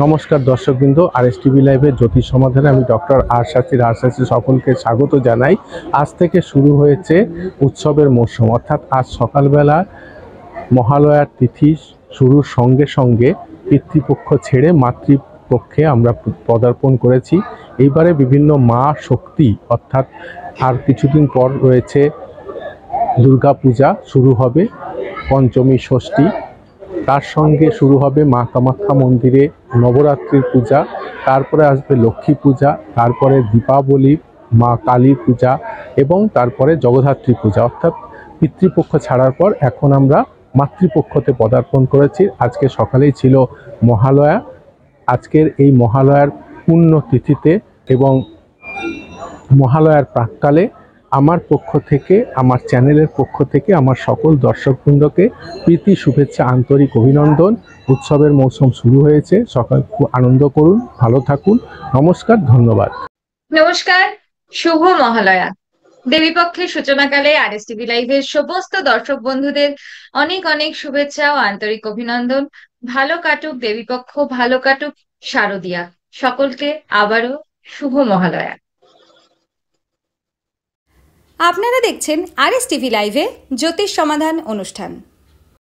নমস্কার দর্শকবৃন্দ, RS TV লাইভে জ্যোতিষ সমাধানে আমি ডক্টর আর শাস্ত্রী সকলকে স্বাগত জানাই। আজ থেকে শুরু হয়েছে উৎসবের মরশুম, অর্থাৎ আজ সকালবেলা মহালয়ার তিথি শুরুর সঙ্গে সঙ্গে পিতৃপক্ষ ছেড়ে মাতৃপক্ষে আমরা পদার্পণ করেছি। এইবারে বিভিন্ন মা শক্তি, অর্থাৎ আর কিছুদিন পর রয়েছে দুর্গা পূজা শুরু হবে, পঞ্চমী ষষ্ঠী, তার সঙ্গে শুরু হবে মা কামাখ্যা মন্দিরে নবরাত্রির পূজা, তারপরে আসবে লক্ষ্মী পূজা, তারপরে দীপাবলি, মা কালীর পূজা এবং তারপরে জগদ্ধাত্রী পূজা। অর্থাৎ পিতৃপক্ষ ছাড়ার পর এখন আমরা মাতৃপক্ষতে পদার্পণ করেছি। আজকে সকালেই ছিল মহালয়া। আজকের এই মহালয়ার পূর্ণ তিথিতে এবং মহালয়ার প্রাক্কালে আমার পক্ষ থেকে, আমার চ্যানেলের পক্ষ থেকে আমার সকল দর্শকবৃন্দকে প্রীতি শুভেচ্ছা, আন্তরিক অভিনন্দন। উৎসবের মৌসুম শুরু হয়েছে, সকাল খুব আনন্দ করুন, ভালো থাকুন। নমস্কার, ধন্যবাদ। নমস্কার, শুভ মহালয়া। দেবীপক্ষের সূচনাকালে আরএস টিভি লাইভের সমস্ত দর্শক বন্ধুদের অনেক অনেক শুভেচ্ছা ও আন্তরিক অভিনন্দন। ভালো কাটুক দেবীপক্ষ, ভালো কাটুক শারদিয়া। সকলকে আবারও শুভ মহালয়া। আপনারা দেখছেন আরএস টিভি লাইভে জ্যোতিষ সমাধান অনুষ্ঠান।